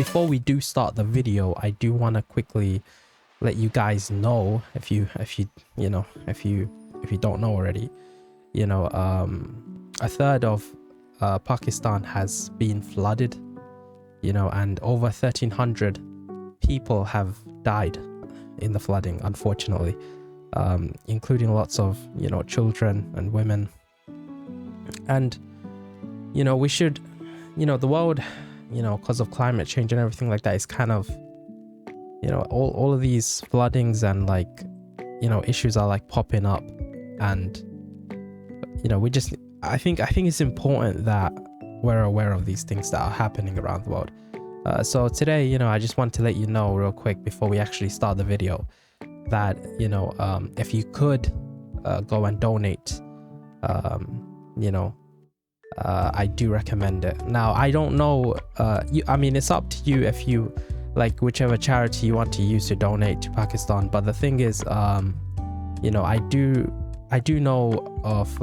before we do start the video, I do want to quickly let you guys know, if you don't know already, a third of Pakistan has been flooded, and over 1,300 people have died in the flooding, unfortunately, including lots of children and women. And we should, the world, because of climate change and everything like that, is kind of, all of these floodings and like issues are like popping up. And I think it's important that we're aware of these things that are happening around the world. So today, I just want to let you know real quick before we actually start the video that if you could go and donate, I do recommend it. Now, I don't know, it's up to you if you like whichever charity you want to use to donate to Pakistan. But the thing is, I do know of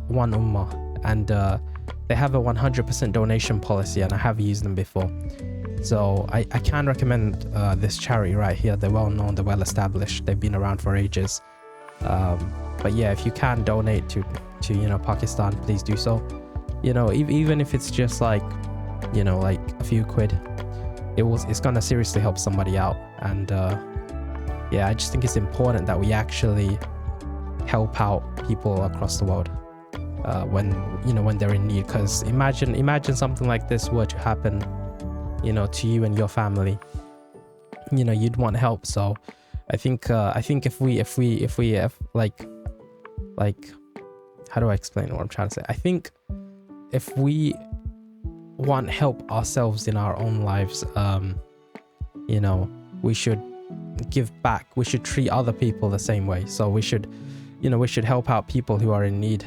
One Ummah, and they have a 100% donation policy, and I have used them before. So I can recommend this charity right here. They're well known, they're well established, they've been around for ages. But yeah, if you can donate to Pakistan, please do so. Even if it's just like like a few quid, it's gonna seriously help somebody out. And yeah, I just think it's important that we actually help out people across the world when they're in need. Because imagine something like this were to happen to you and your family, you'd want help. So I think if we have like how do I explain what I'm trying to say? I think if we want help ourselves in our own lives, we should give back. We should treat other people the same way. So we should help out people who are in need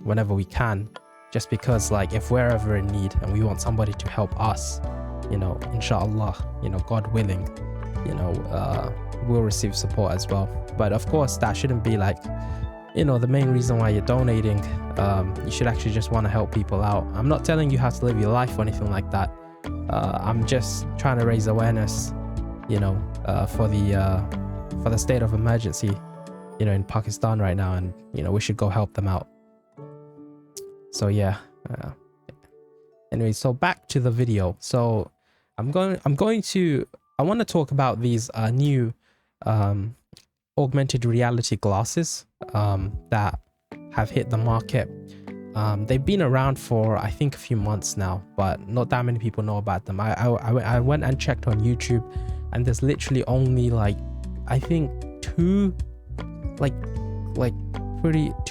whenever we can, just because like if we're ever in need and we want somebody to help us, inshallah, God willing, we'll receive support as well. But of course, that shouldn't be like the main reason why you're donating. You should actually just want to help people out. I'm not telling you how to live your life or anything like that. I'm just trying to raise awareness, for the state of emergency, in Pakistan right now, and we should go help them out. So yeah. Anyway, so back to the video. So I want to talk about these new augmented reality glasses that have hit the market. They've been around for I think a few months now, but not that many people know about them. I went and checked on YouTube, and there's literally only like I think two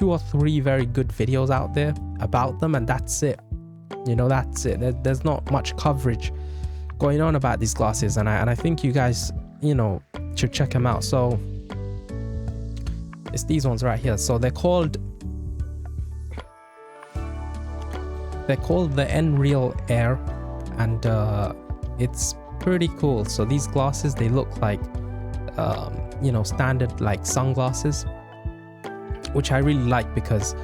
or three very good videos out there about them, and that's it. That's it. There's not much coverage going on about these glasses, and I think you guys should check them out. So it's these ones right here. So they're called the Nreal Air, and it's pretty cool. So these glasses, they look like standard like sunglasses, which I really like, because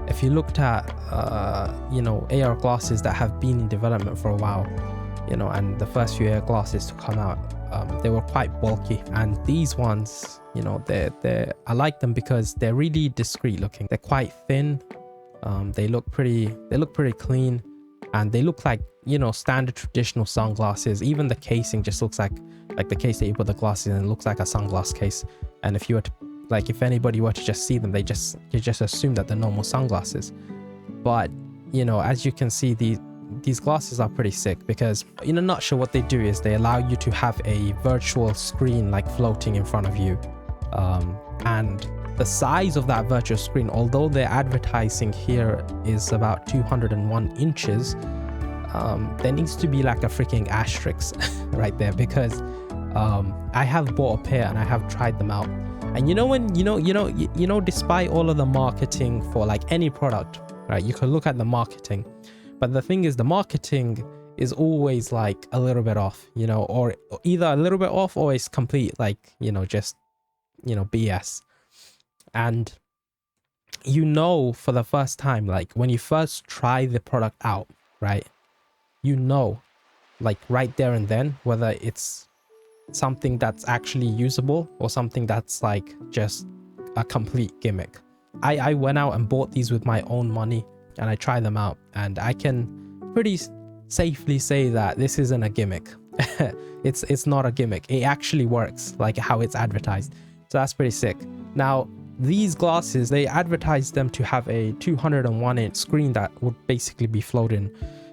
if you looked at AR glasses that have been in development for a while, and the first few AR glasses to come out, they were quite bulky, and these ones, I like them because they're really discreet looking. They're quite thin. They look pretty clean, and they look like standard traditional sunglasses. Even the casing just looks like the case that you put the glasses in. It looks like a sunglass case, and if you were to if anybody were to just see them, you just assume that they're normal sunglasses. But as you can see, these glasses are pretty sick, because in a nutshell what they do is they allow you to have a virtual screen like floating in front of you, and the size of that virtual screen, although their advertising here is about 201 inches, there needs to be like a freaking asterisk right there, because I have bought a pair and I have tried them out. And despite all of the marketing for like any product, right, you can look at the marketing, but the thing is, the marketing is always like a little bit off, or either a little bit off, or it's complete just BS. And for the first time, like when you first try the product out, right, like right there and then, whether it's something that's actually usable or something that's like just a complete gimmick. I went out and bought these with my own money and I tried them out, and I can pretty safely say that this isn't a gimmick. It's not a gimmick. It actually works like how it's advertised. So that's pretty sick. Now, these glasses, they advertise them to have a 201-inch screen that would basically be floating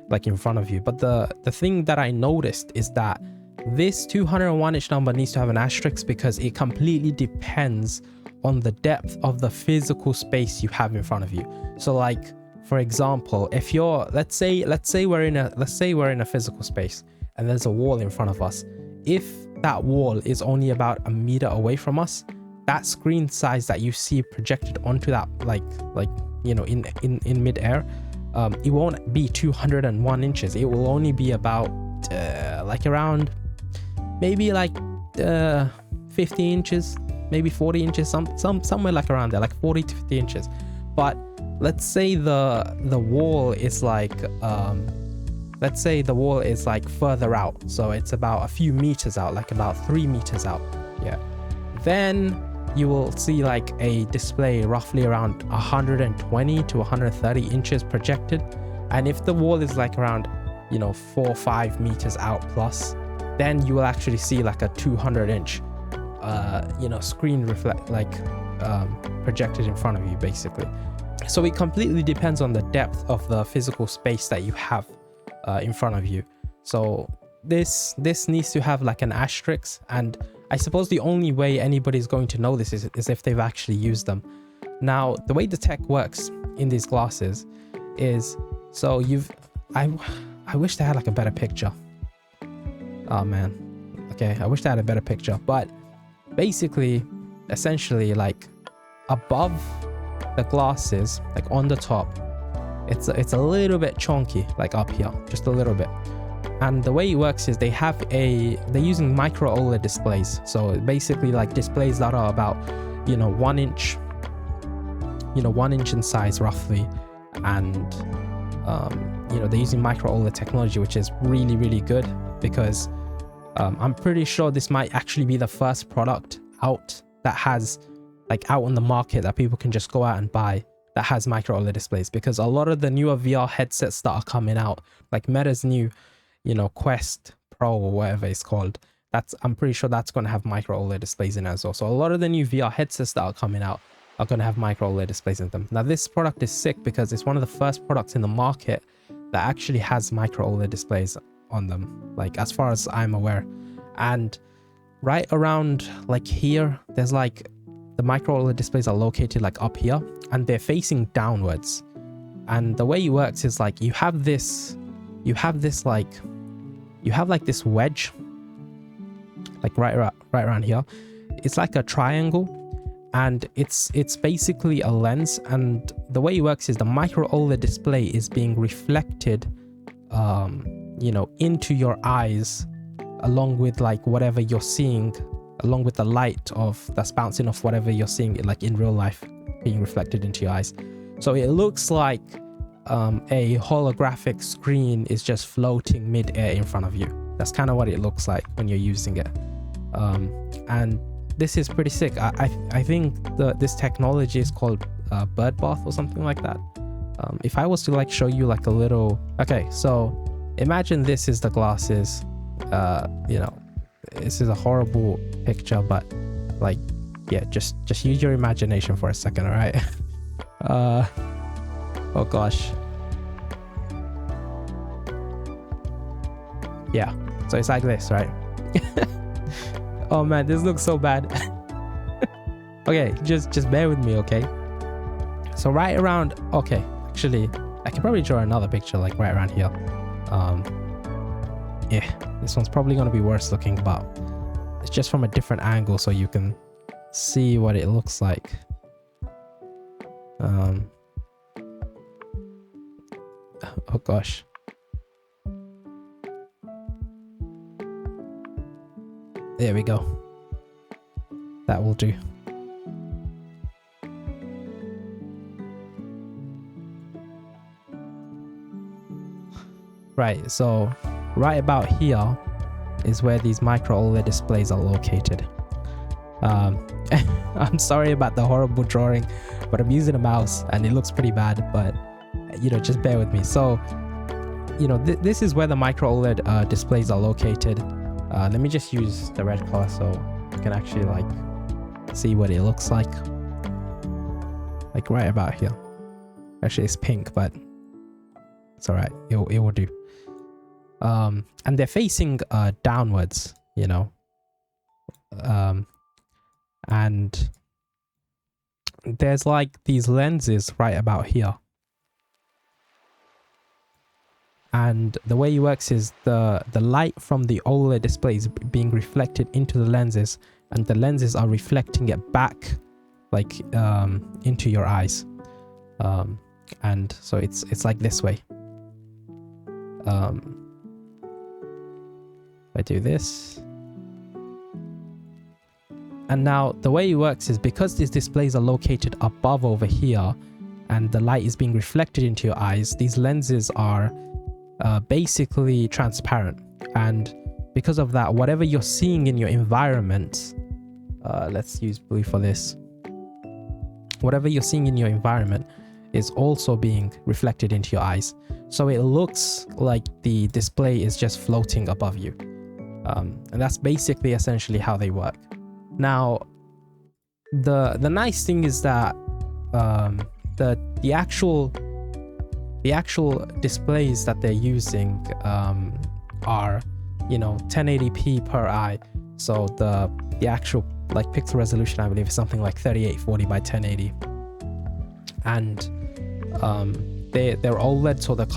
like in front of you. But the thing that I noticed is that this 201-inch number needs to have an asterisk because it completely depends on the depth of the physical space you have in front of you. So like, for example, if you're, let's say we're in a physical space and there's a wall in front of us. If that wall is only about a meter away from us, that screen size that you see projected onto that, like you know, in mid-air, it won't be 201 inches. It will only be about like around maybe like 50 inches, maybe 40 inches, somewhere like around there, like 40 to 50 inches. But let's say the wall is like let's say the wall is like further out, so it's about a few meters out, like about 3 meters out. Yeah, then you will see like a display roughly around 120 to 130 inches projected. And if the wall is like around, you know, 4 or 5 meters out plus, then you will actually see like a 200-inch you know, screen projected in front of you basically. So it completely depends on the depth of the physical space that you have in front of you. So this needs to have like an asterisk, and I suppose the only way anybody's going to know this is if they've actually used them. Now, the way the tech works in these glasses is, so I wish they had like a better picture. Oh man. Okay, I wish they had a better picture. But basically, essentially, like above the glasses, like on the top, it's a little bit chunky, like up here, just a little bit. And the way it works is they're using micro OLED displays. So basically like displays that are about, you know, 1 inch, you know, 1 inch in size roughly. And, you know, they're using micro OLED technology, which is really, really good because I'm pretty sure this might actually be the first product out that has like out on the market that people can just go out and buy that has micro OLED displays. Because a lot of the newer VR headsets that are coming out, like Meta's new, you know, Quest Pro or whatever it's called, I'm pretty sure that's going to have micro OLED displays in it as well. So a lot of the new VR headsets that are coming out are going to have micro OLED displays in them. Now this product is sick because it's one of the first products in the market that actually has micro OLED displays on them, like as far as I'm aware. And right around like here, there's like the micro OLED displays are located like up here and they're facing downwards. And the way it works is like you have like this wedge like right around here. It's like a triangle, and it's basically a lens. And the way it works is the micro OLED display is being reflected you know, into your eyes, along with like whatever you're seeing, along with the light that's bouncing off whatever you're seeing, like in real life, being reflected into your eyes. So it looks like a holographic screen is just floating mid-air in front of you. That's kind of what it looks like when you're using it. And this is pretty sick. I think this technology is called bird bath or something like that. If I was to like show you like a little, okay, so imagine this is the glasses. You know, this is a horrible picture, but like, yeah, just use your imagination for a second, all right? Oh gosh. Yeah, so it's like this, right? Oh man, this looks so bad. Okay, just bear with me, okay? So right around, okay, actually, I can probably draw another picture like right around here. Yeah, this one's probably gonna be worse looking, but it's just from a different angle so you can see what it looks like. Oh gosh. There we go. That will do. Right, so right about here is where these micro OLED displays are located. I'm sorry about the horrible drawing, but I'm using a mouse and it looks pretty bad, but you know, just bear with me. So you know, this is where the micro OLED displays are located. Let me just use the red color so you can actually like see what it looks like right about here. Actually it's pink, but it's all right, it will do. And they're facing downwards, you know, and there's like these lenses right about here, and the way it works is the light from the OLED display is being reflected into the lenses, and the lenses are reflecting it back like into your eyes, and so it's like this way. I do this, and now the way it works is because these displays are located above over here and the light is being reflected into your eyes, these lenses are basically transparent, and because of that, whatever you're seeing in your environment, let's use blue for this, whatever you're seeing in your environment is also being reflected into your eyes, so it looks like the display is just floating above you. And that's basically essentially how they work. Now the nice thing is that the actual displays that they're using are, you know, 1080p per eye, so the actual like pixel resolution I believe is something like 3840 by 1080, and they're OLED, so the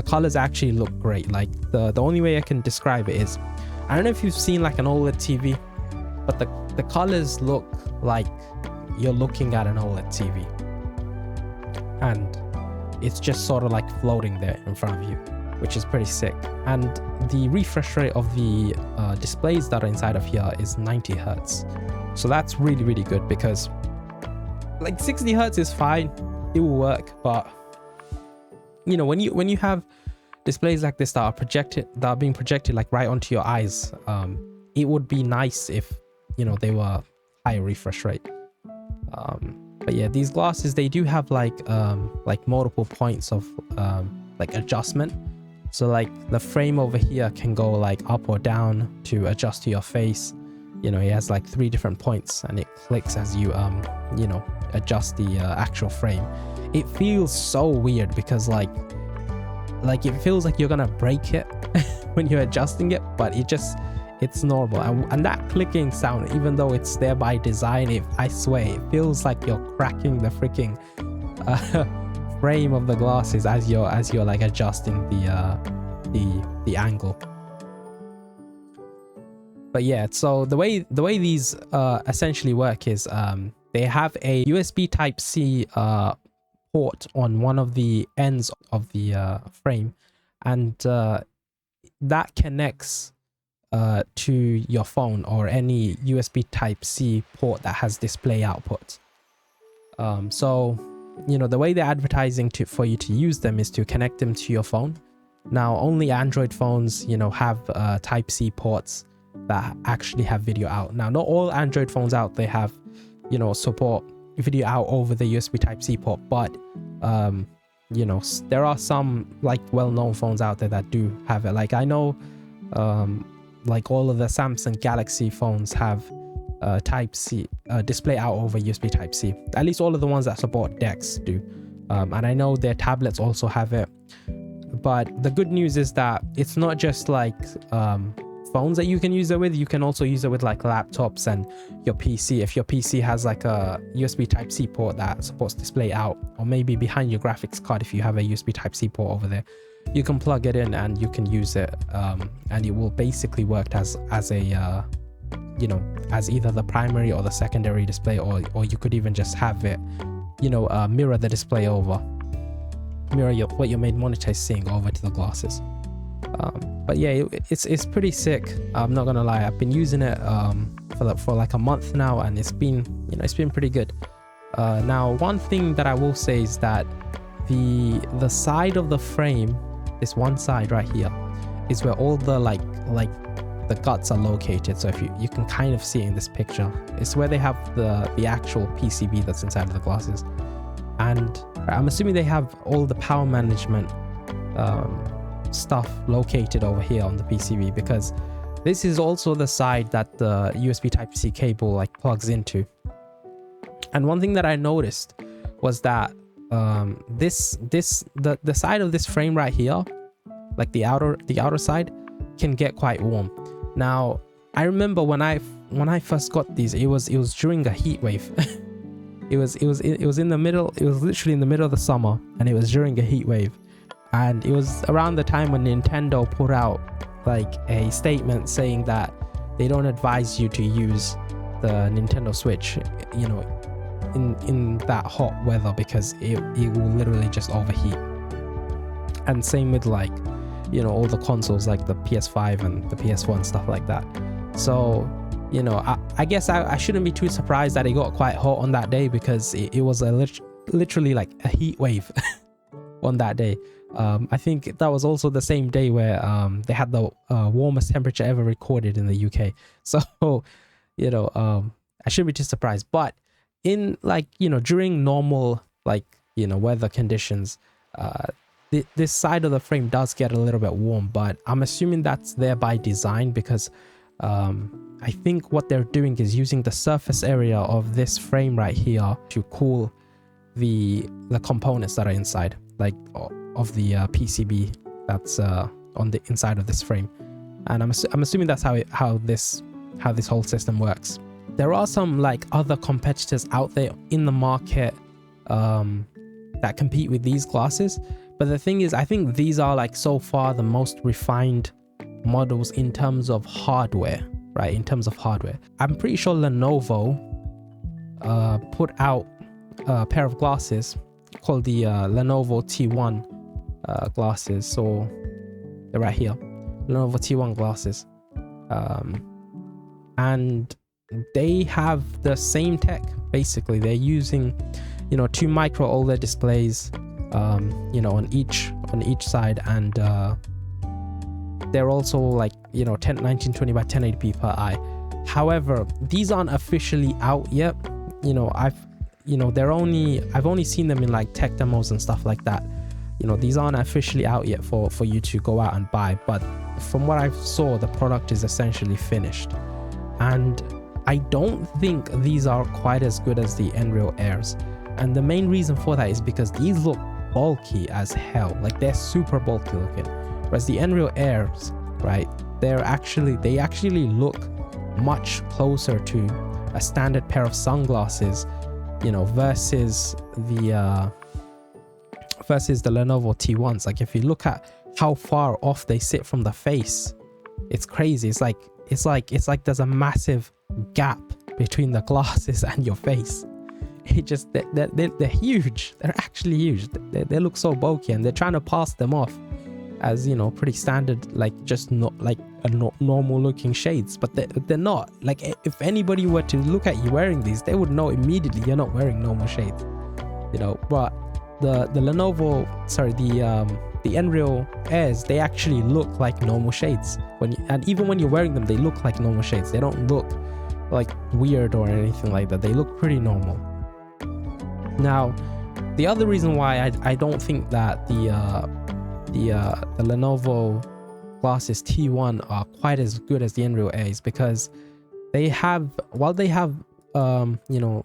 colors actually look great. Like the only way I can describe it is, I don't know if you've seen like an OLED TV, but the colors look like you're looking at an OLED TV, and it's just sort of like floating there in front of you, which is pretty sick. And the refresh rate of the displays that are inside of here is 90 hertz, so that's really, really good, because like 60 hertz is fine, it will work, but you know, when you have displays like this that are being projected like right onto your eyes, it would be nice if, you know, they were higher refresh rate. But yeah, these glasses, they do have like multiple points of like adjustment, so like the frame over here can go like up or down to adjust to your face. You know, it has like 3 different points, and it clicks as you you know, adjust the actual frame. It feels so weird because like it feels like you're gonna break it when you're adjusting it, but it's normal. And that clicking sound, even though it's there by design, I swear it feels like you're cracking the freaking frame of the glasses as you're like adjusting the angle. But yeah, so the way these essentially work is they have a USB Type-C port on one of the ends of the frame, and that connects to your phone or any USB Type-C port that has display output. So you know, the way they're advertising for you to use them is to connect them to your phone. Now only Android phones, you know, have Type-C ports that actually have video out. Now not all Android phones out there have, you know, support video out over the USB Type-C port, but you know, there are some like well-known phones out there that do have it. Like I know like all of the Samsung Galaxy phones have Type-C display out over USB Type-C. At least all of the ones that support DeX do, and I know their tablets also have it. But the good news is that it's not just like phones that you can use it with. You can also use it with like laptops and your PC. If your PC has like a USB Type-C port that supports display out, or maybe behind your graphics card if you have a USB Type-C port over there, you can plug it in and you can use it, and it will basically work as a you know, as either the primary or the secondary display, or you could even just have it, you know, mirror the display over, mirror what your main monitor is seeing over to the glasses. But yeah, it's pretty sick. I'm not gonna lie, I've been using it for like a month now, and it's been, you know, it's been pretty good. Now one thing that I will say is that the side of the frame, this one side right here, is where all the like the guts are located. So if you can kind of see it in this picture, it's where they have the actual PCB that's inside of the glasses. And I'm assuming they have all the power management stuff located over here on the PCB, because this is also the side that the USB Type-C cable like plugs into. And one thing that I noticed was that the side of this frame right here, like the outer side, can get quite warm. Now I remember when I first got these, it was during a heat wave. it was in the middle, it was literally in the middle of the summer, and it was during a heat wave. And it was around the time when Nintendo put out like a statement saying that they don't advise you to use the Nintendo Switch, you know, in that hot weather, because it will literally just overheat. And same with like, you know, all the consoles like the PS5 and the PS1, stuff like that. So, you know, I guess I shouldn't be too surprised that it got quite hot on that day, because it was literally like a heat wave on that day. I think that was also the same day where they had the warmest temperature ever recorded in the UK. So, you know, I shouldn't be too surprised. But in like, you know, during normal like, you know, weather conditions, this side of the frame does get a little bit warm, but I'm assuming that's there by design, because I think what they're doing is using the surface area of this frame right here to cool the components that are inside, like of the PCB that's on the inside of this frame. And I'm assuming that's how this whole system works. There are some like other competitors out there in the market that compete with these glasses, but the thing is, I think these are like so far the most refined models in terms of hardware, right? In terms of hardware, I'm pretty sure Lenovo put out a pair of glasses called the Lenovo T1 glasses. So they're right here, Lenovo T1 glasses, and they have the same tech. Basically, they're using, you know, 2 micro OLED displays, you know, on each side, and they're also like, you know, 1920 by 1080p per eye. However, these aren't officially out yet. You know, I've only seen them in like tech demos and stuff like that. You know, these aren't officially out yet for you to go out and buy, but from what I saw, the product is essentially finished. And I don't think these are quite as good as the Nreal Airs. And the main reason for that is because these look bulky as hell. Like, they're super bulky looking. Whereas the Nreal Airs, right, they actually look much closer to a standard pair of sunglasses, you know, versus the Lenovo T1s. Like, if you look at how far off they sit from the face, it's crazy. It's like there's a massive gap between the glasses and your face. It just, they're huge. They're actually huge. They look so bulky, and they're trying to pass them off as, you know, pretty standard, like just not like normal looking shades, but they're not. Like, if anybody were to look at you wearing these, they would know immediately you're not wearing normal shades, you know. But the Nreal Airs, they actually look like normal shades and even when you're wearing them, they look like normal shades. They don't look like weird or anything like that. They look pretty normal. Now, the other reason why I don't think that the Lenovo glasses T1 are quite as good as the Nreal Air is because they have, while they have you know,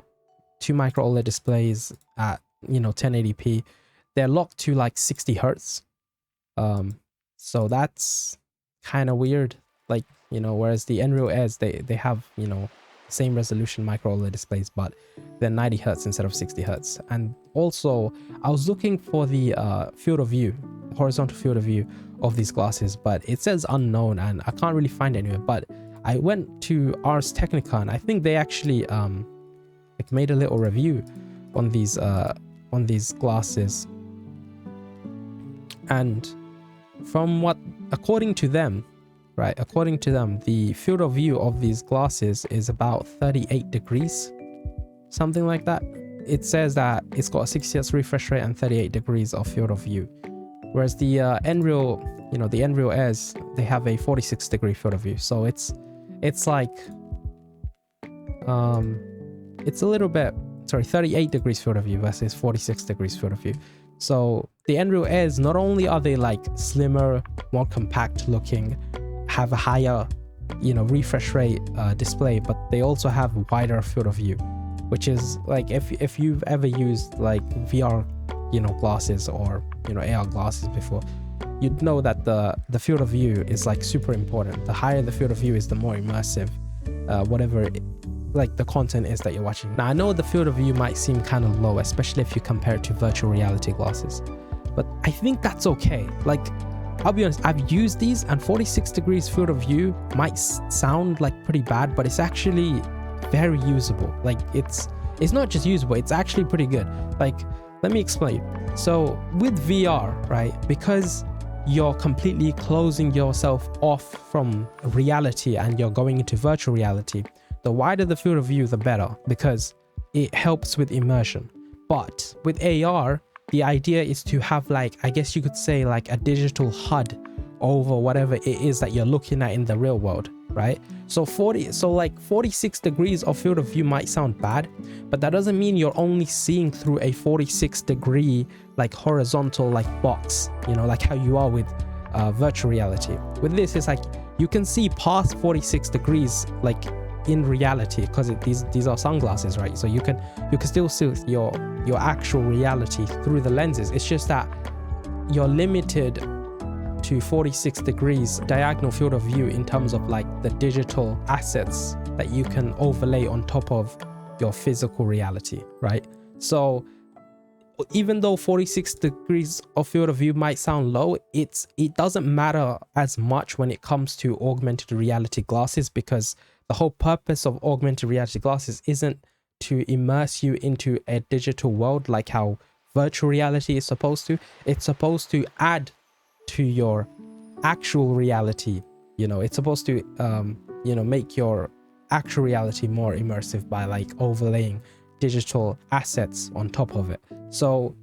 2 micro OLED displays at, you know, 1080p, they're locked to like 60 hertz. So that's kind of weird. Like, you know, whereas the Nreal Airs, they have, you know, same resolution micro OLED displays, but they're 90 hertz instead of 60 hertz. And also, I was looking for the field of view, horizontal field of view of these glasses, but it says unknown, and I can't really find it anywhere. But I went to Ars Technica, and I think they actually like made a little review on these glasses. And from what, according to them, the field of view of these glasses is about 38 degrees, something like that. It says that it's got a 60 Hz refresh rate and 38 degrees of field of view. Whereas the Nreal, the Nreal Airs, they have a 46-degree field of view. So it's like it's a little bit, 38 degrees field of view versus 46 degrees field of view. So the Nreal Airs, not only are they like slimmer, more compact looking, have a higher refresh rate display, but they also have wider field of view, which is like, if you've ever used like VR glasses or AR glasses before, you'd know that the field of view is like super important. The higher the field of view is, the more immersive whatever like the content is that you're watching. Now I know the field of view might seem kind of low, especially if you compare it to virtual reality glasses, but I think that's okay. Like, I'll be honest, I've used these, and 46 degrees field of view might sound like pretty bad, but it's actually very usable. Like, it's not just usable, it's actually pretty good. Like, let me explain. So with VR, right, because you're completely closing yourself off from reality and you're going into virtual reality, the wider the field of view, the better, because it helps with immersion. But with AR, the idea is to have, like, I guess you could say, like a digital HUD over whatever it is that you're looking at in the real world, right? So 46 degrees of field of view might sound bad, but that doesn't mean you're only seeing through a 46 degree like horizontal like box, like how you are with virtual reality. With this, it's like you can see past 46 degrees like in reality, because these are sunglasses, right? So you can still see your actual reality through the lenses. It's just that you're limited to 46 degrees diagonal field of view in terms of like the digital assets that you can overlay on top of your physical reality, right? So even though 46 degrees of field of view might sound low, it doesn't matter as much when it comes to augmented reality glasses, because the whole purpose of augmented reality glasses isn't to immerse you into a digital world like how virtual reality is supposed to. It's supposed to add to your actual reality. It's supposed to make your actual reality more immersive by like overlaying digital assets on top of it. So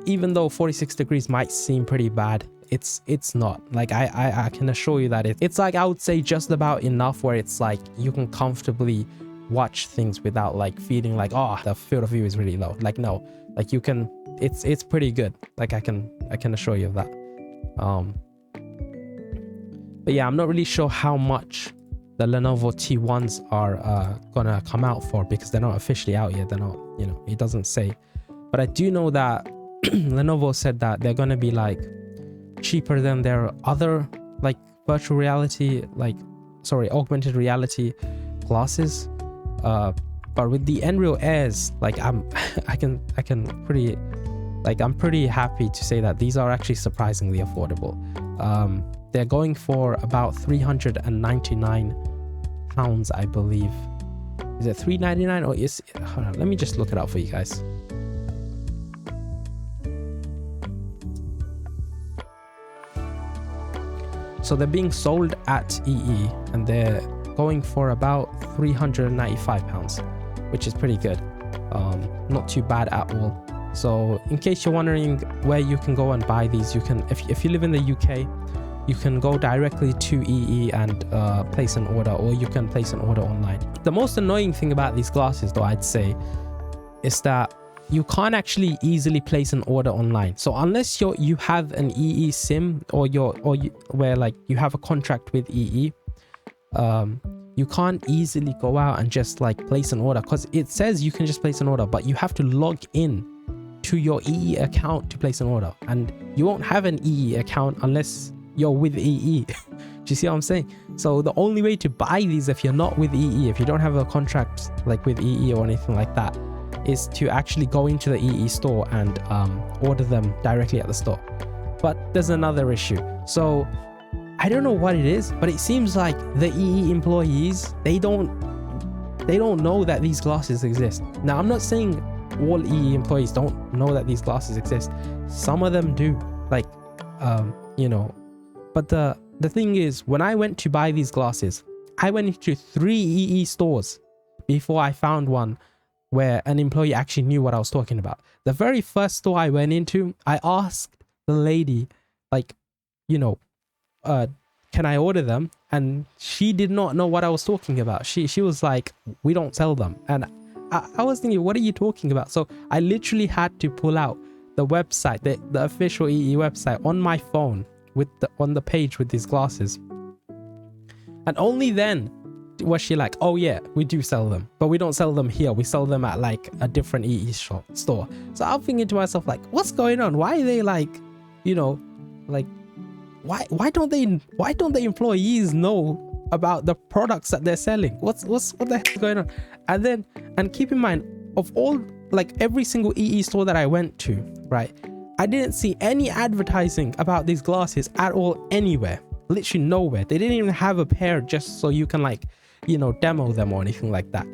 even though 46 degrees might seem pretty bad, it's not. Like, I can assure you that it's like, I would say just about enough where it's like you can comfortably watch things without like feeling like, oh, the field of view is really low. Like, no, like you can, it's pretty good. Like, I can assure you of that. But yeah, I'm not really sure how much the Lenovo T1s are gonna come out for, because they're not officially out yet. They're not, it doesn't say. But I do know that Lenovo said that they're gonna be like cheaper than their other like virtual reality, augmented reality glasses. But with the Nreal Airs, like I'm pretty happy to say that these are actually surprisingly affordable. They're going for about £399, I believe. Is it $399 or is? Hold on, let me just look it up for you guys. So they're being sold at EE and they're going for about £395, which is pretty good. Not too bad at all. So in case you're wondering where you can go and buy these, you can, if you live in the UK, you can go directly to EE and place an order, or you can place an order online. The most annoying thing about these glasses, though, I'd say, is that you can't actually easily place an order online. So unless you have an EE sim, or where like you have a contract with EE, you can't easily go out and just like place an order, because it says you can just place an order, but you have to log in to your EE account to place an order, and you won't have an EE account unless you're with EE. Do you see what I'm saying? So the only way to buy these, if you're not with EE, if you don't have a contract like with EE or anything like that, is to actually go into the EE store and order them directly at the store. But there's another issue. So I don't know what it is, but it seems like the EE employees, they don't know that these glasses exist. Now, I'm not saying all EE employees don't know that these glasses exist. Some of them do, like, but the thing is, when I went to buy these glasses, I went into 3 EE stores before I found one where an employee actually knew what I was talking about. The very first store I went into, I asked the lady like, you know, can I order them? And she did not know what I was talking about. She was like, we don't sell them. And I was thinking, what are you talking about? So I literally had to pull out the website, the official EE website on my phone with on the page with these glasses. And only then was she like, oh yeah, we do sell them, but we don't sell them here. We sell them at like a different EE store. So I'm thinking to myself, like, what's going on? Why are they like, you know, like, why don't the employees know about the products that they're selling? What the heck is going on? And keep in mind, of all, like, every single EE store that I went to, right, I didn't see any advertising about these glasses at all anywhere. Literally nowhere. They didn't even have a pair just so you can, like, you know, demo them or anything like that.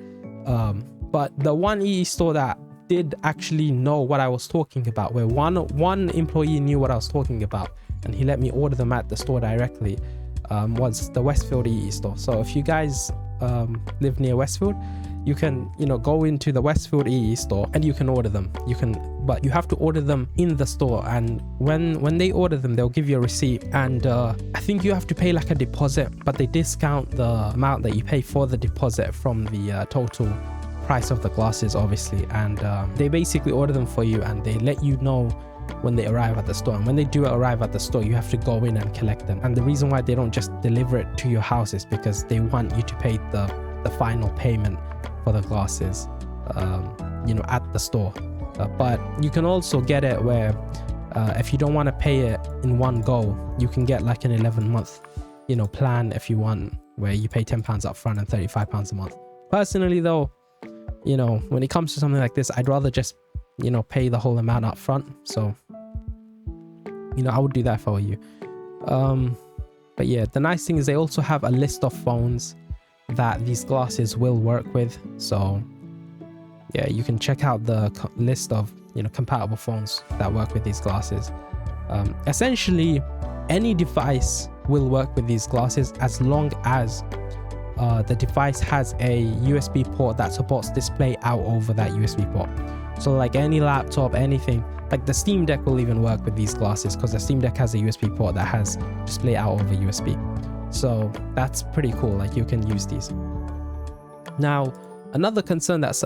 But the one EE store that did actually know what I was talking about, where one employee knew what I was talking about, and he let me order them at the store directly, was the Westfield EE store. So if you guys live near Westfield, you can, you know, go into the Westfield EE store and you can order them. But you have to order them in the store, and when they order them, they'll give you a receipt, and I think you have to pay like a deposit, but they discount the amount that you pay for the deposit from the total price of the glasses, obviously. And they basically order them for you, and they let you know when they arrive at the store. And when they do arrive at the store, you have to go in and collect them. And the reason why they don't just deliver it to your house is because they want you to pay the final payment for the glasses, you know, at the store. But you can also get it where if you don't want to pay it in one go, you can get like an 11-month, you know, plan if you want, where you pay £10 up front and £35 a month. Personally though, you know, when it comes to something like this, I'd rather just, you know, pay the whole amount up front. So, you know, I would do that if I were you. But yeah, the nice thing is they also have a list of phones that these glasses will work with. So yeah, you can check out the list of, you know, compatible phones that work with these glasses. Essentially any device will work with these glasses as long as the device has a USB port that supports display out over that USB port. So like any laptop, anything, like the Steam Deck will even work with these glasses, because the Steam Deck has a USB port that has display out over USB. So that's pretty cool, like you can use these. Now, another concern that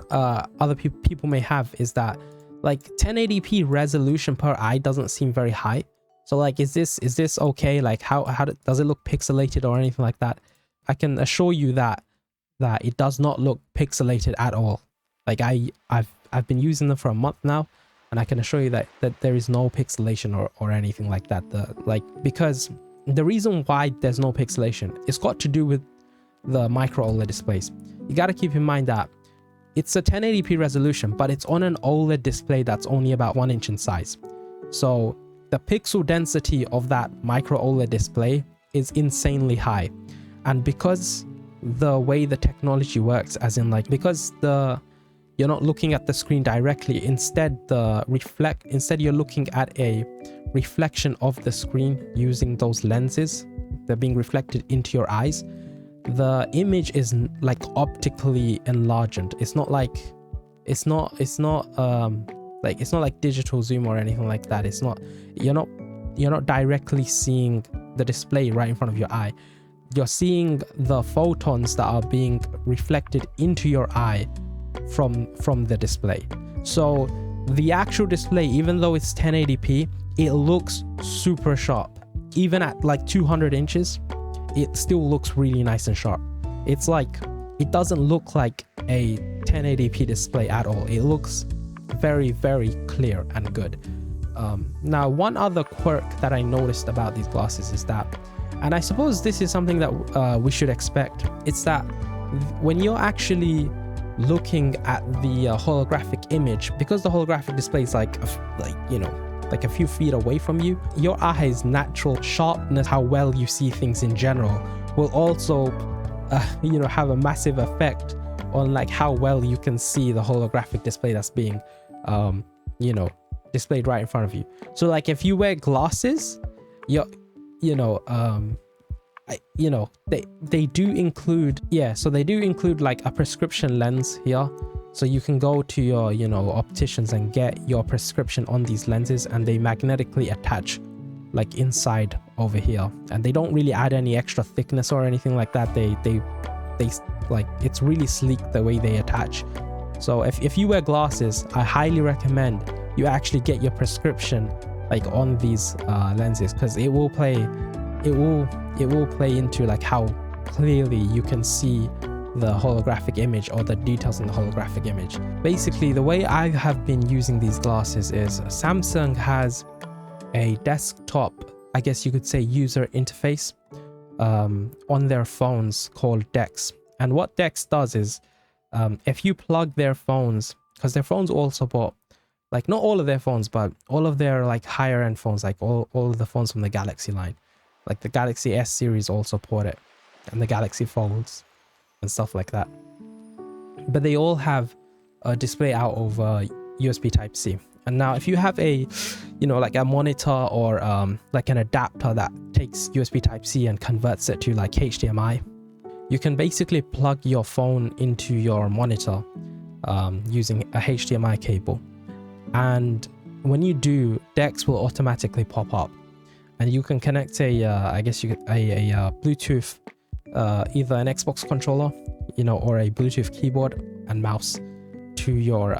other people may have is that like 1080p resolution per eye doesn't seem very high. So like, is this okay? Like how does it look pixelated or anything like that? I can assure you that it does not look pixelated at all. Like I've been using them for a month now, and I can assure you that there is no pixelation or anything like that. Because the reason why there's no pixelation, it's got to do with the micro OLED displays. You got to keep in mind that it's a 1080p resolution, but it's on an OLED display that's only about 1 inch in size. So the pixel density of that micro OLED display is insanely high. And because the way the technology works, as in like, because you're not looking at the screen directly, instead you're looking at a reflection of the screen using those lenses. They're being reflected into your eyes. The image is like optically enlarged. It's not like digital zoom or anything like that. It's not, you're not directly seeing the display right in front of your eye. You're seeing the photons that are being reflected into your eye from the display. So the actual display, even though it's 1080p, it looks super sharp. Even at like 200 inches, it still looks really nice and sharp. It's like, it doesn't look like a 1080p display at all. It looks very, very clear and good. Now, one other quirk that I noticed about these glasses is that, and I suppose this is something that we should expect, it's that when you're actually looking at the holographic image, because the holographic display is like a few feet away from you, your eye's natural sharpness, how well you see things in general, will also have a massive effect on like how well you can see the holographic display that's being displayed right in front of you. So like if you wear glasses, they do include like a prescription lens here. So you can go to your opticians and get your prescription on these lenses, and they magnetically attach like inside over here, and they don't really add any extra thickness or anything like that. They like, it's really sleek the way they attach. So if you wear glasses, I highly recommend you actually get your prescription like on these lenses, because it will play into like how clearly you can see the holographic image or the details in the holographic image. Basically, the way I have been using these glasses is Samsung has a desktop, I guess you could say, user interface on their phones called DeX. And what DeX does is, if you plug their phones, because their phones all support, like not all of their phones, but all of their like higher end phones, like all of the phones from the Galaxy line, like the Galaxy S series all support it, and the Galaxy Folds and stuff like that. But they all have a display out over USB Type-C. And now if you have a, like a monitor or like an adapter that takes USB Type-C and converts it to like HDMI, you can basically plug your phone into your monitor using a HDMI cable. And when you do, DeX will automatically pop up, and you can connect a Bluetooth, either an Xbox controller, or a Bluetooth keyboard and mouse to your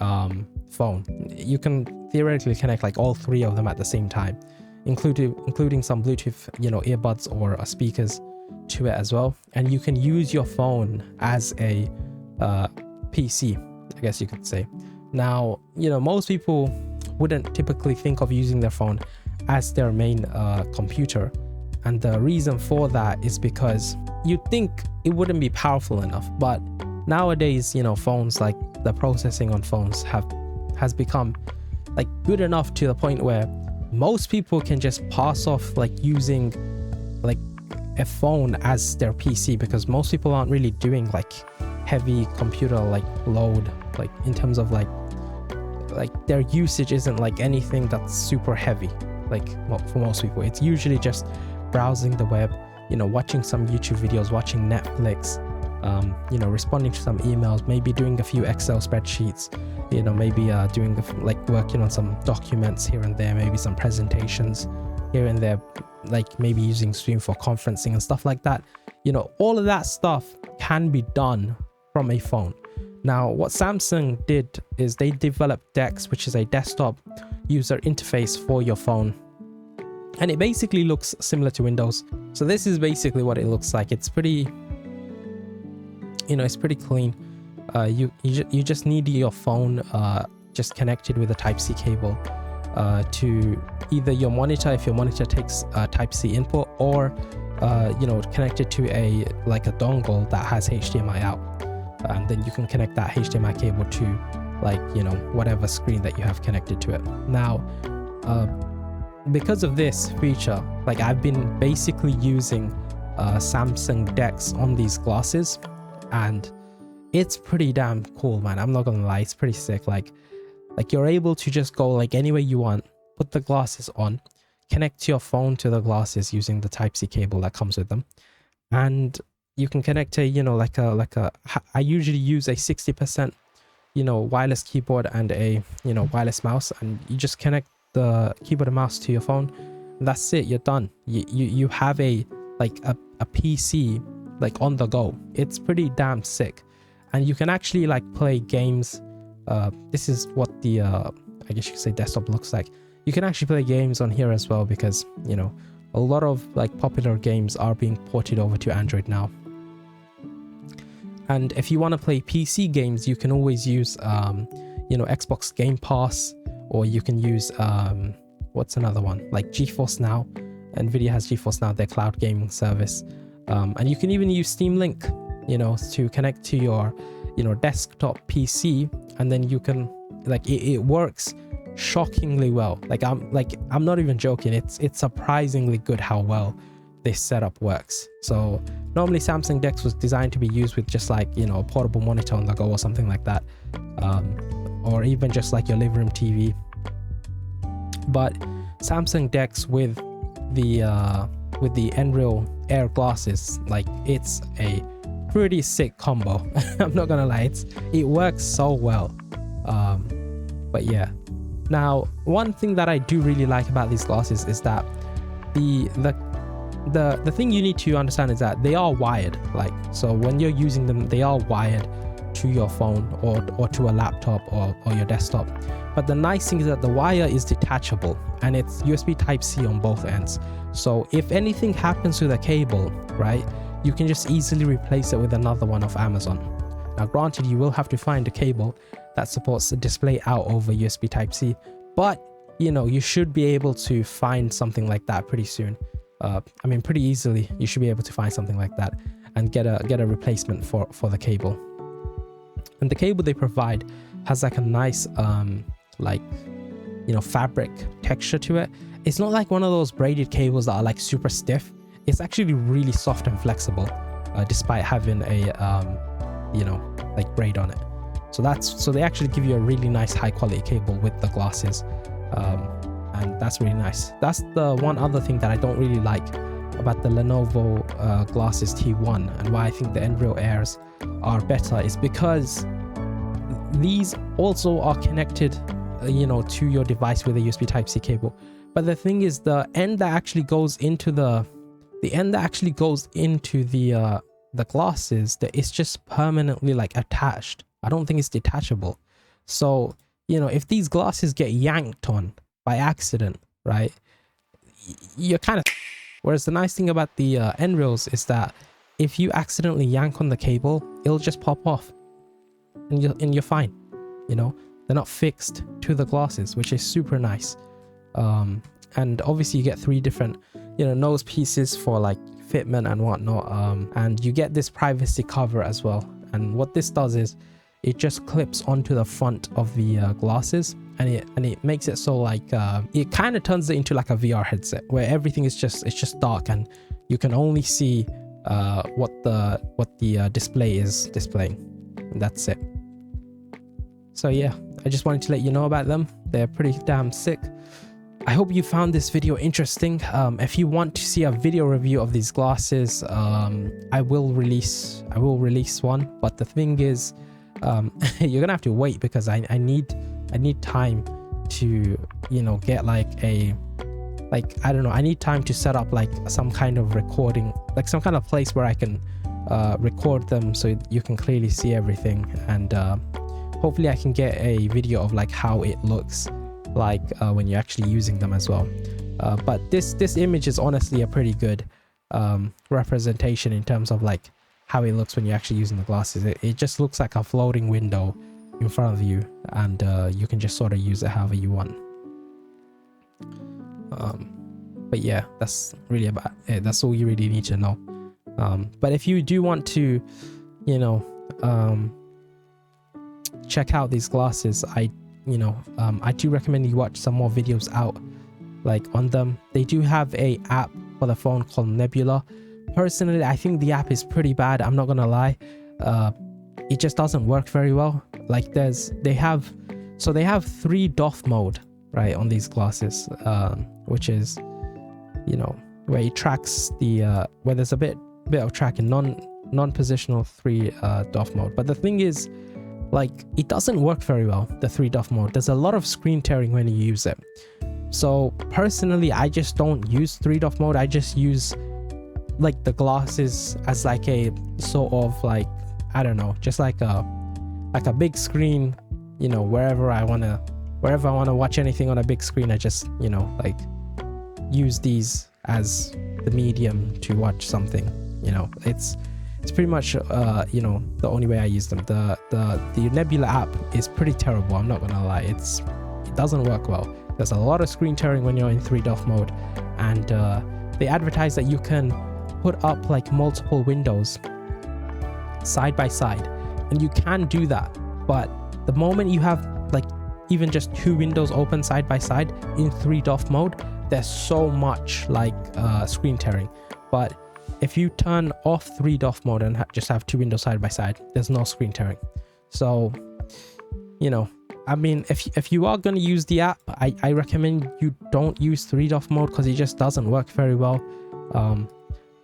phone. You can theoretically connect like all three of them at the same time, including some Bluetooth, earbuds or speakers to it as well. And you can use your phone as a PC, I guess you could say. Now, most people wouldn't typically think of using their phone as their main computer, and the reason for that is because you'd think it wouldn't be powerful enough. But nowadays, phones, like the processing on phones has become like good enough to the point where most people can just pass off like using like a phone as their PC, because most people aren't really doing like heavy computer like load, like in terms of like their usage isn't like anything that's super heavy. Like for most people, it's usually just browsing the web, watching some YouTube videos, watching Netflix, responding to some emails, maybe doing a few Excel spreadsheets, maybe doing working on some documents here and there, maybe some presentations here and there, like maybe using Zoom for conferencing and stuff like that. All of that stuff can be done from a phone. Now, what Samsung did is they developed DeX, which is a desktop user interface for your phone, and it basically looks similar to Windows. So this is basically what it looks like. It's pretty, it's pretty clean. You just need your phone just connected with a Type-C cable to either your monitor, if your monitor takes a Type-C input, or connected to a dongle that has HDMI out, and then you can connect that HDMI cable to whatever screen that you have connected to it. Now, because of this feature, I've been basically using Samsung DeX on these glasses, and it's pretty damn cool, man. I'm not gonna lie, it's pretty sick. Like you're able to just go anywhere you want, put the glasses on, connect your phone to the glasses using the Type-C cable that comes with them, and you can connect a I usually use a 60% wireless keyboard and a wireless mouse, and you just connect the keyboard and mouse to your phone. That's it, you're done. You have a PC on the go. It's pretty damn sick, and you can actually play games. This is what the I guess you could say desktop looks like. You can actually play games on here as well, because a lot of popular games are being ported over to Android now. And if you want to play PC games, you can always use Xbox Game Pass, or you can use what's another one, GeForce Now. Nvidia has GeForce Now, their cloud gaming service, and you can even use Steam Link to connect to your desktop PC, and then you can it works shockingly well. I'm not even joking, it's surprisingly good how well this setup works. So normally Samsung DeX was designed to be used with just a portable monitor on the go or something like that, or even just your living room TV. But Samsung DeX with the Nreal Air glasses, it's a pretty sick combo. I'm not gonna lie, it works so well. But yeah, now one thing that I do really like about these glasses is that the thing you need to understand is that they are wired, like, so when you're using them, they are wired to your phone or to a laptop or your desktop. But the nice thing is that the wire is detachable and it's USB Type-C on both ends. So if anything happens to the cable, right, you can just easily replace it with another one off Amazon. Now granted, you will have to find a cable that supports the display out over USB Type-C, but you know, you should be able to find something like that pretty soon. I mean, pretty easily you should be able to find something like that and get a replacement for the cable. And the cable they provide has like a nice like, you know, fabric texture to it. It's not like one of those braided cables that are like super stiff. It's actually really soft and flexible, despite having a you know, like braid on it. So they actually give you a really nice high quality cable with the glasses, and that's really nice. That's the one other thing that I don't really like about the Lenovo glasses T1, and why I think the Nreal Airs are better, is because these also are connected, you know, to your device with a USB Type-C cable. But the thing is, the end that actually goes into the glasses, that it's just permanently like attached. I don't think it's detachable. So, you know, if these glasses get yanked on by accident, right, you're kind of. Whereas the nice thing about the Nreals is that if you accidentally yank on the cable, it'll just pop off and you're fine. You know, they're not fixed to the glasses, which is super nice. And obviously you get 3 different, you know, nose pieces for like fitment and whatnot, and you get this privacy cover as well. And what this does is it just clips onto the front of the glasses, and it makes it so like it kind of turns it into like a VR headset where everything is just dark and you can only see what the display is displaying, and that's it. So yeah, I just wanted to let you know about them. They're pretty damn sick. I hope you found this video interesting. If you want to see a video review of these glasses, I will release one. But the thing is, you're gonna have to wait because I need time to, you know, get like I don't know, I need time to set up like some kind of recording, like some kind of place where I can record them so you can clearly see everything, and hopefully I can get a video of like how it looks like when you're actually using them as well. But this image is honestly a pretty good representation in terms of like how it looks when you're actually using the glasses. It just looks like a floating window in front of you, and you can just sort of use it however you want. But yeah, that's really about it. That's all you really need to know. But if you do want to, you know, check out these glasses, I do recommend you watch some more videos out like on them. They do have a app for the phone called Nebula. Personally, I think the app is pretty bad, I'm not gonna lie. It just doesn't work very well. Like they have 3 DOF mode, right, on these glasses, which is, you know, where it tracks the where there's a bit of tracking, non-positional 3 DOF mode. But the thing is, like, it doesn't work very well, the 3 DOF mode. There's a lot of screen tearing when you use it. So personally, I just don't use 3 DOF mode. I just use like the glasses as like a sort of like, I don't know, just like a big screen, you know, wherever I want to watch anything on a big screen, I just, you know, like use these as the medium to watch something. You know, it's pretty much you know, the only way I use them. The Nebula app is pretty terrible, I'm not gonna lie. It doesn't work well. There's a lot of screen tearing when you're in 3 DOF mode, and they advertise that you can put up like multiple windows side by side, and you can do that, but the moment you have like even just 2 windows open side by side in 3 DOF mode, there's so much like screen tearing. But if you turn off 3 DOF mode and just have 2 windows side by side, there's no screen tearing. So, you know, I mean, if you are going to use the app, I recommend you don't use 3 DOF mode because it just doesn't work very well.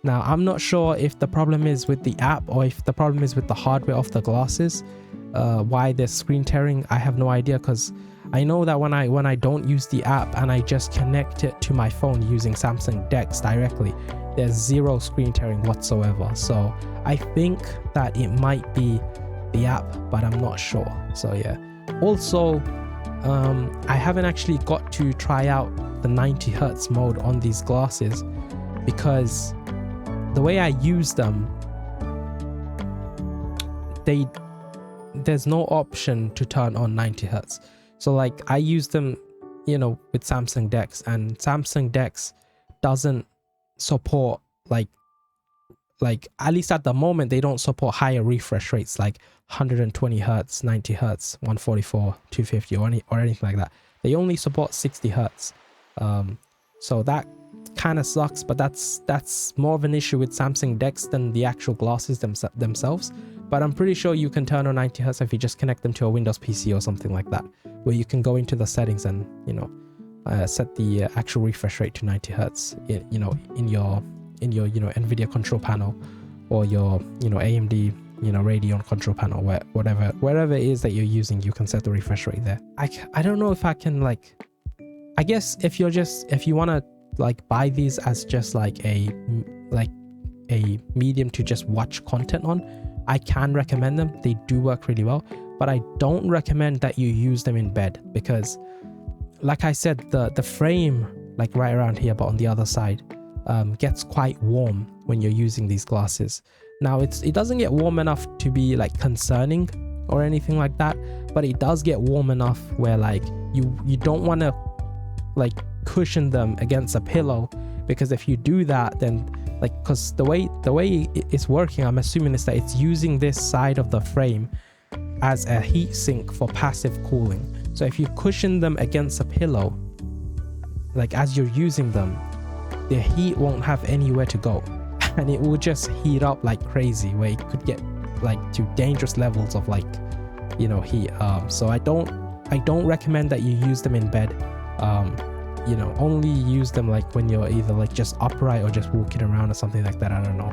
Now, I'm not sure if the problem is with the app or if the problem is with the hardware of the glasses, why there's screen tearing. I have no idea, because I know that when I don't use the app and I just connect it to my phone using Samsung DeX directly, there's zero screen tearing whatsoever. So I think that it might be the app, but I'm not sure. So yeah. Also, I haven't actually got to try out the 90 Hertz mode on these glasses, because the way I use them, there's no option to turn on 90 Hertz. So like I use them, you know, with Samsung DeX, and Samsung DeX doesn't support like at least at the moment they don't support higher refresh rates like 120 Hertz, 90 Hertz, 144, 250 or anything like that. They only support 60 Hertz. So that kind of sucks, but that's more of an issue with Samsung DeX than the actual glasses themselves. But I'm pretty sure you can turn on 90 Hertz if you just connect them to a Windows PC or something like that, where you can go into the settings and, you know, set the actual refresh rate to 90 Hertz, you know, in your you know, NVIDIA control panel, or your, you know, AMD, you know, Radeon control panel, wherever it is that you're using, you can set the refresh rate there. I don't know if I can, like, I guess if you want to like buy these as just like a medium to just watch content on, I can recommend them. They do work really well, but I don't recommend that you use them in bed, because like I said, the frame, like right around here but on the other side, gets quite warm when you're using these glasses. Now it doesn't get warm enough to be like concerning or anything like that, but it does get warm enough where like you don't want to like cushion them against a pillow, because if you do that, then like, because the way it's working, I'm assuming is that it's using this side of the frame as a heat sink for passive cooling. So if you cushion them against a pillow, like as you're using them, the heat won't have anywhere to go, and it will just heat up like crazy, where it could get like to dangerous levels of like, you know, heat. So I don't recommend that you use them in bed. You know, only use them like when you're either like just upright or just walking around or something like that. I don't know.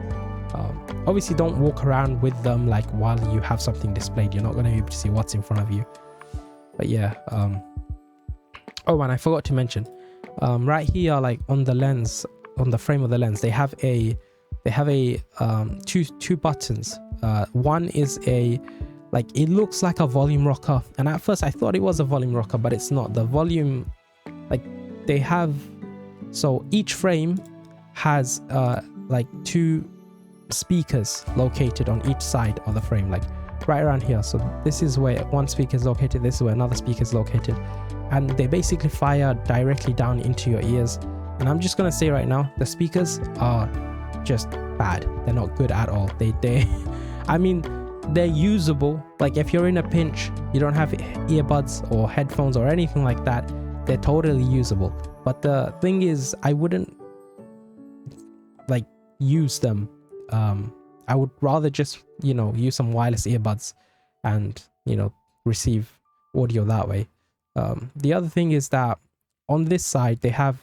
Obviously don't walk around with them like while you have something displayed. You're not going to be able to see what's in front of you. But yeah, oh, and I forgot to mention, right here, like on the lens, on the frame of the lens, they have a two buttons. One is like, it looks like a volume rocker, and at first I thought it was a volume rocker, but it's not. The volume, like, they have, so each frame has like two speakers located on each side of the frame, like right around here. So this is where one speaker is located, this is where another speaker is located, and they basically fire directly down into your ears. And I'm just gonna say right now, the speakers are just bad. They're not good at all. They I mean, they're usable. Like if you're in a pinch, you don't have earbuds or headphones or anything like that, they're totally usable. But the thing is, I wouldn't like use them. I would rather just, you know, use some wireless earbuds and, you know, receive audio that way. The other thing is that on this side they have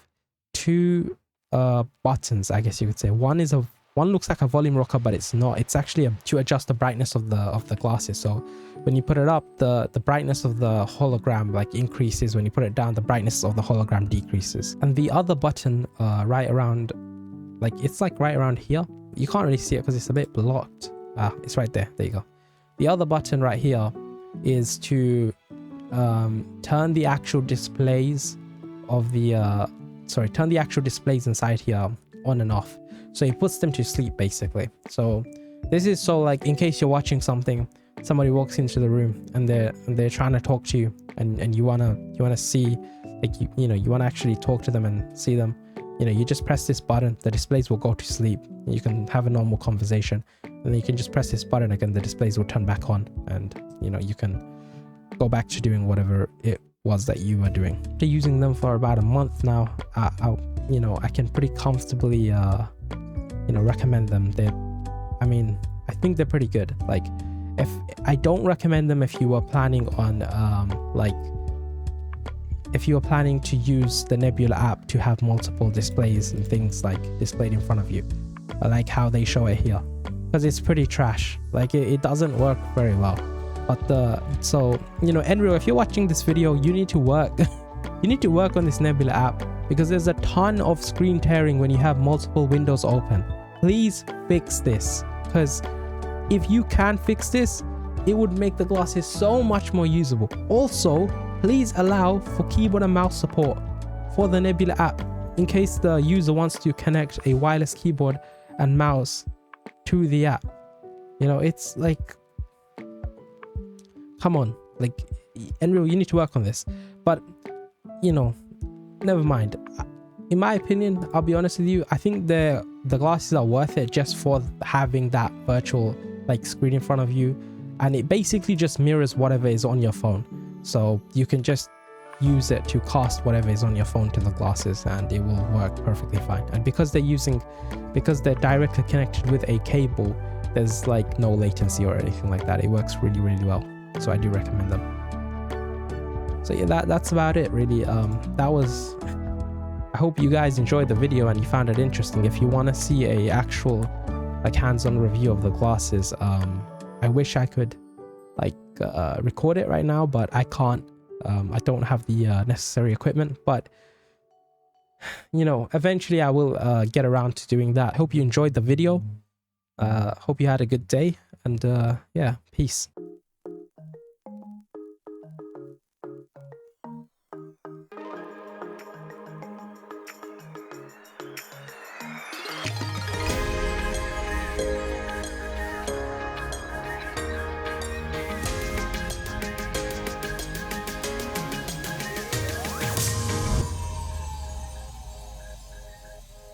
two buttons, I guess you could say. One looks like a volume rocker, but it's not. It's actually to adjust the brightness of the glasses. So when you put it up, the brightness of the hologram like increases. When you put it down, the brightness of the hologram decreases. And the other button right around, like it's like right around here. You can't really see it because it's a bit blocked. It's right there. There you go. The other button right here is to turn the actual displays of the turn the actual displays inside here on and off. So it puts them to sleep basically. So this is so like in case you're watching something, somebody walks into the room and they're trying to talk to you, and you wanna see, like you know you wanna actually talk to them and see them. You know, you just press this button, the displays will go to sleep. You can have a normal conversation, and then you can just press this button again, the displays will turn back on, and you know you can go back to doing whatever it was that you were doing. After using them for about a month now, I can pretty comfortably recommend them. I think they're pretty good. Like, if I don't recommend them if you were planning on if you were planning to use the Nebula app to have multiple displays and things like displayed in front of you, like how they show it here, because it's pretty trash. Like it doesn't work very well. But so you know, Nreal, if you're watching this video, you need to work. You need to work on this Nebula app, because there's a ton of screen tearing when you have multiple windows open. Please fix this, because if you can fix this, it would make the glasses so much more usable. Also, please allow for keyboard and mouse support for the Nebula app in case the user wants to connect a wireless keyboard and mouse to the app. You know, it's like, come on, like, Nreal, you need to work on this. But you know, never mind. In my opinion, I'll be honest with you, I think the glasses are worth it just for having that virtual like screen in front of you, and it basically just mirrors whatever is on your phone, so you can just use it to cast whatever is on your phone to the glasses and it will work perfectly fine. And because they're directly connected with a cable, there's like no latency or anything like that. It works really, really well, so I do recommend them. So yeah, that's about it really. I hope you guys enjoyed the video and you found it interesting. If you want to see a actual like hands-on review of the glasses, I wish I could like record it right now, but I can't. I don't have the necessary equipment, but you know, eventually I will get around to doing that. Hope you enjoyed the video. Hope you had a good day, and yeah, peace.